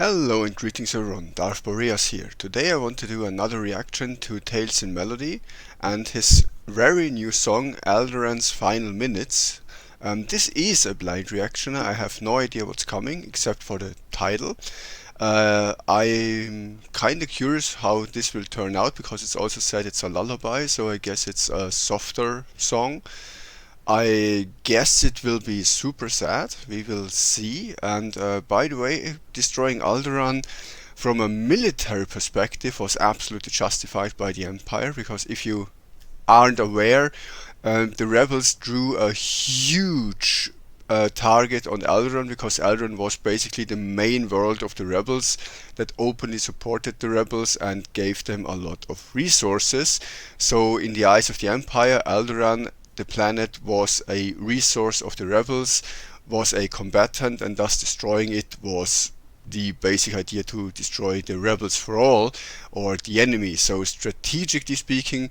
Hello and greetings everyone, Darth Boreas here. Today I want to do another reaction to Tales in Melody and his very new song Alderaans Final Minutes. This is a blind reaction, I have no idea what's coming except for the title. I'm kinda curious how this will turn out because it's also said it's a lullaby, so I guess it's a softer song. I guess it will be super sad. We will see. And by the way, destroying Alderaan from a military perspective was absolutely justified by the Empire, because if you aren't aware, the rebels drew a huge target on Alderaaan, because Alderaaan was basically the main world of the rebels that openly supported the rebels and gave them a lot of resources. So in the eyes of the Empire, Alderaaan, the planet, was a resource of the rebels, was a combatant, and thus destroying it was the basic idea to destroy the rebels for all, or the enemy. So strategically speaking,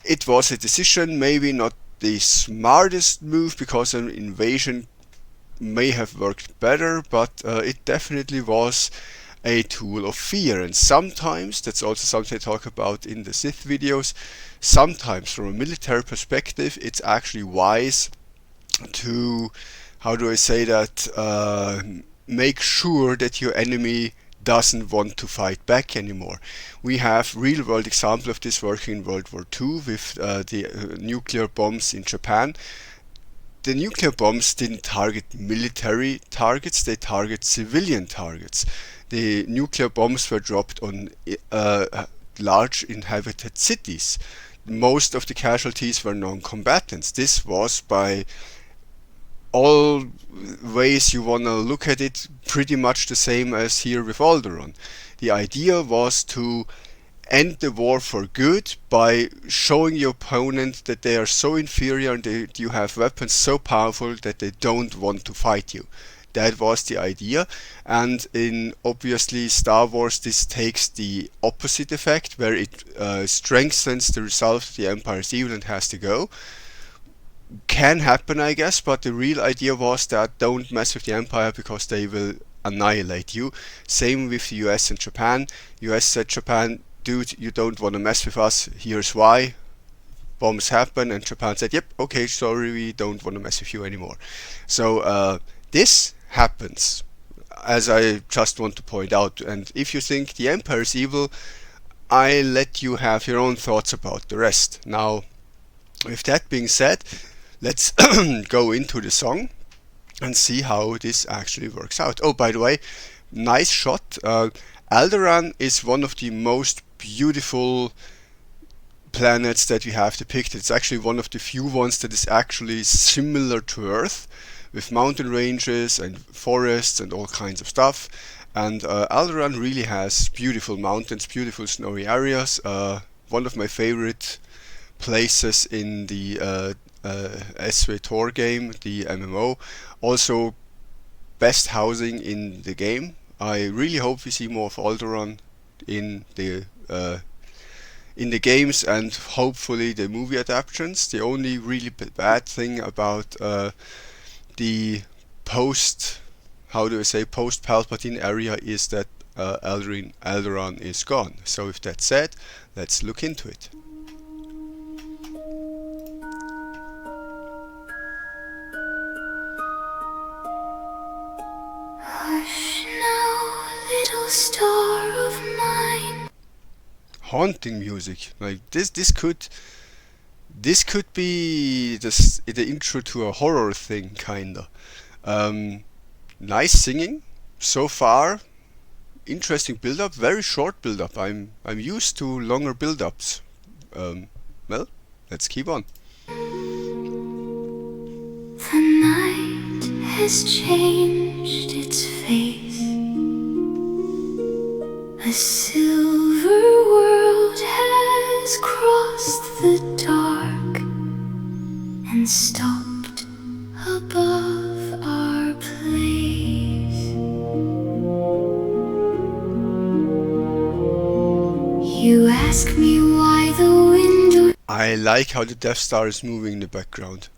it was a decision, maybe not the smartest move, because an invasion may have worked better, but it definitely was a tool of fear. And sometimes, that's also something I talk about in the Sith videos, sometimes from a military perspective it's actually wise to, how do I say that, make sure that your enemy doesn't want to fight back anymore. We have real world example of this working in World War II with the nuclear bombs in Japan. The nuclear bombs didn't target military targets, they target civilian targets. The nuclear bombs were dropped on large inhabited cities. Most of the casualties were non-combatants. This was, by all ways you wanna look at it, pretty much the same as here with Alderaaan. The idea was to end the war for good by showing your opponent that they are so inferior and that you have weapons so powerful that they don't want to fight you. That was the idea. And in, obviously, Star Wars, this takes the opposite effect, where it strengthens the resolve that the Empire is evil and has to go. Can happen, I guess, but the real idea was that don't mess with the Empire because they will annihilate you. Same with the US and Japan. US said, Japan, dude, you don't want to mess with us, here's why. Bombs happen, and Japan said, yep, okay, sorry, we don't want to mess with you anymore. So this happens, as I just want to point out. And if you think the Empire is evil, I let you have your own thoughts about the rest. Now, with that being said, let's go into the song and see how this actually works out. Oh, by the way, nice shot. Alderaaan is one of the most beautiful planets that we have depicted. It's actually one of the few ones that is actually similar to Earth, with mountain ranges and forests and all kinds of stuff. And Alderaaan really has beautiful mountains, beautiful snowy areas. One of my favorite places in the SWTOR game, the MMO. Also, best housing in the game. I really hope we see more of Alderaaan in the games and hopefully the movie adaptations. The only really bad thing about the post Palpatine area is that Alderaaan is gone. So with that said, let's look into it. Hush now, little star of mine. Haunting music, like this could be the intro to a horror thing, kinda. Nice singing so far. Interesting build-up, very short build-up. I'm used to longer build-ups. Well, let's keep on. The night has changed its face. A silver world has crossed the dark and stopped above our place. You ask me why the window. I like how the Death Star is moving in the background.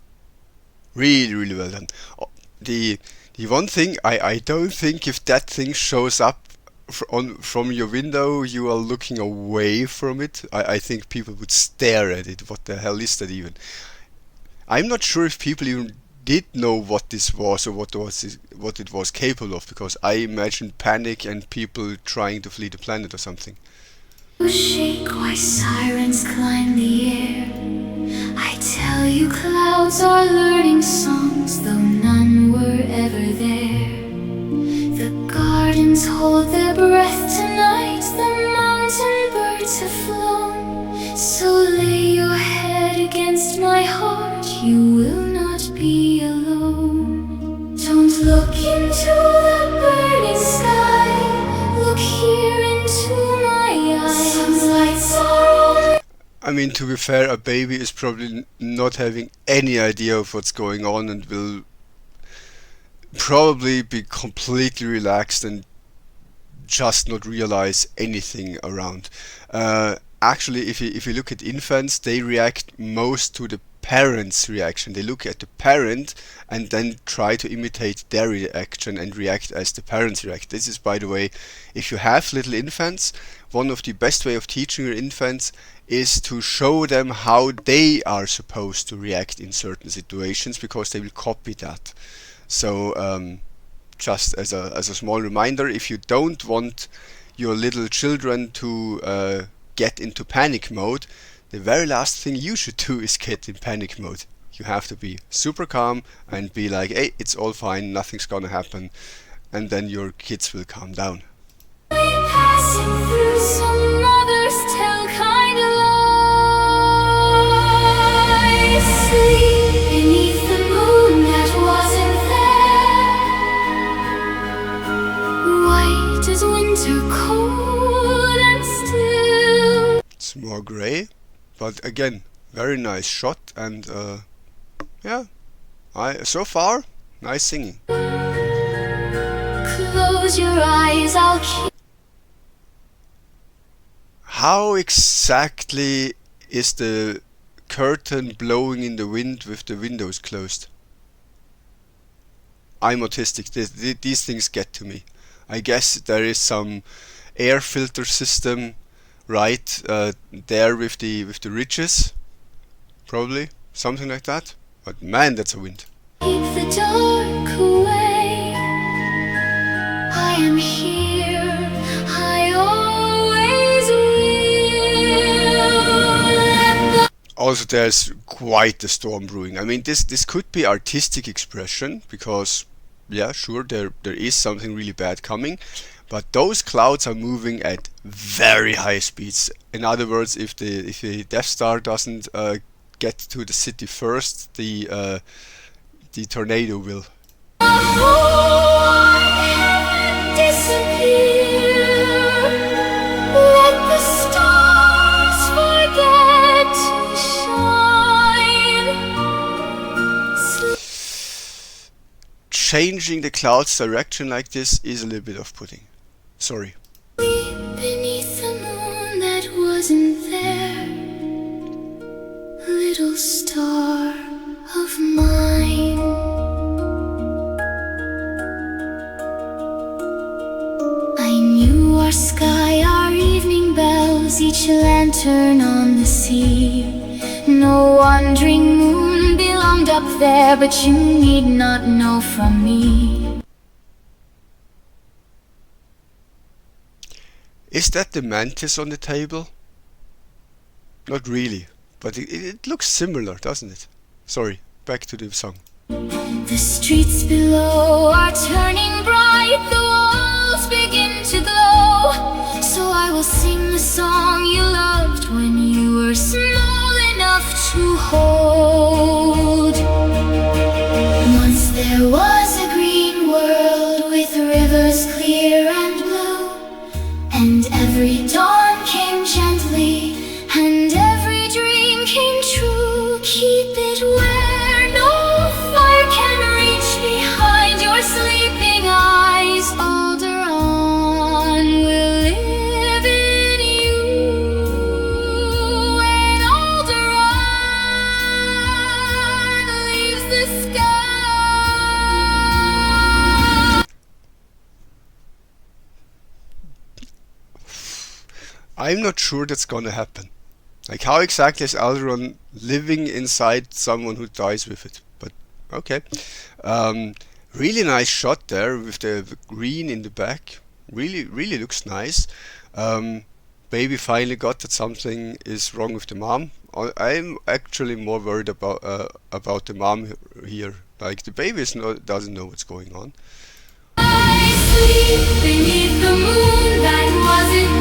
Really, really well done. The The one thing I don't think if that thing shows up from your window, you are looking away from it. I think people would stare at it. What the hell is that even? I'm not sure if people even did know what this was or what it was capable of, because I imagine panic and people trying to flee the planet or something. Shake why sirens climb the air. I tell you clouds are learning songs, though none were ever there. The gardens hold their breath tonight, the mountain birds have flown. So lay your head against my heart, you will not be alone. Don't look into the burning sky, look here into my eyes. Some lights are on. I mean, to be fair, a baby is probably not having any idea of what's going on and will probably be completely relaxed and just not realize anything around. Actually, if you look at infants, they react most to the parent's reaction. They look at the parent and then try to imitate their reaction and react as the parents react. This is, by the way, if you have little infants, one of the best way of teaching your infants is to show them how they are supposed to react in certain situations, because they will copy that. So just as a small reminder, if you don't want your little children to get into panic mode, the very last thing you should do is get in panic mode. You have to be super calm and be like, hey, it's all fine, nothing's gonna happen, and then your kids will calm down. Passing through some others tell kind of lies. Sleep beneath the moon that wasn't there. White as winter, cold and still. It's more grey, but again, very nice shot, and yeah, so far, nice singing. Close your eyes, I'll keep. How exactly is the curtain blowing in the wind with the windows closed? I'm autistic, these things get to me. I guess there is some air filter system right there with the ridges, probably, something like that. But man, that's a wind. Keep the dark away. I am here, I always will. Also, there's quite a storm brewing. I mean, this could be artistic expression, because yeah, sure, there is something really bad coming, but those clouds are moving at very high speeds. In other words, if the Death Star doesn't get to the city first, the tornado will. Let the stars forget to shine. Changing the cloud's direction like this is a little bit off-putting. Sorry. Beneath the moon that wasn't there, little star of mine. I knew our sky, our evening bells, each lantern on the sea. No wandering moon belonged up there, but you need not know from me. Is that the mantis on the table? Not really, but it looks similar, doesn't it? Sorry, back to the song. The streets below are turning bright, the walls begin to glow. So I will sing the song you loved when you were small enough to hold. Once there was a green world with rivers clear and blue, and every dawn came gently, and every dream came true. Keep it where no fire can reach behind your sleeping eyes. I'm not sure that's gonna happen. Like, how exactly is Alderon living inside someone who dies with it? But okay. Um, Really nice shot there with the green in the back. Really, really looks nice. Um, Baby finally got that something is wrong with the mom. I'm actually more worried about the mom here. Like, the baby doesn't know what's going on. I sleep beneath the moon that wasn't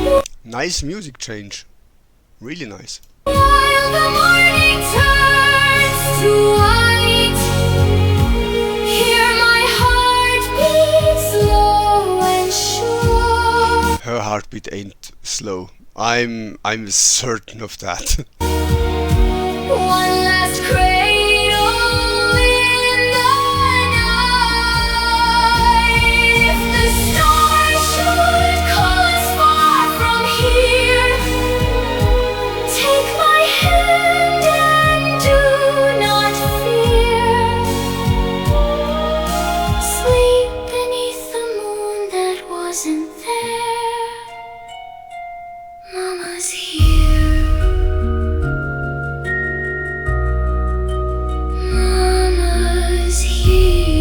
there. Nice music change. Really nice. While the morning turns to white, hear my heart beat slow and sure. Her heartbeat ain't slow. I'm certain of that. One last cradle in the night. If the stars should call us far from here, take my hand and do not fear. Sleep beneath the moon that wasn't there. Mama's here. Mama's here.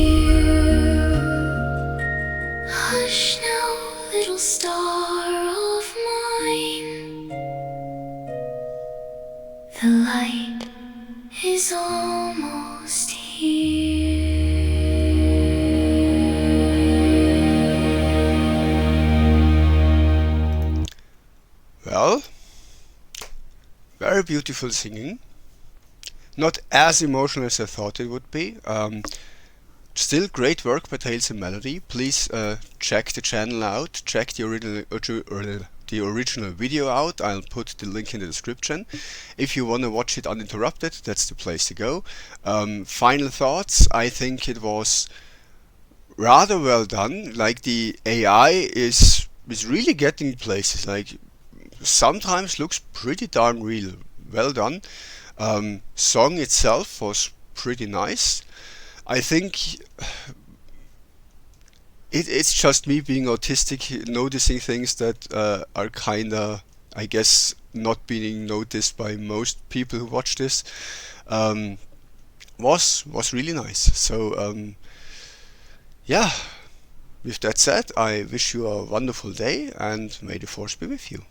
Hush now, little star of mine. The light is almost here. Well, very beautiful singing. Not as emotional as I thought it would be. Still great work by Tales and Melody. Please check the channel out. Check the original video out. I'll put the link in the description. If you want to watch it uninterrupted, that's the place to go. Final thoughts. I think it was rather well done. Like, the AI is really getting places. Like, sometimes looks pretty darn real. Well done. Song itself was pretty nice. I think it's just me being autistic, noticing things that are kinda, I guess, not being noticed by most people who watch this. Um, was really nice. So yeah, with that said, I wish you a wonderful day and may the force be with you.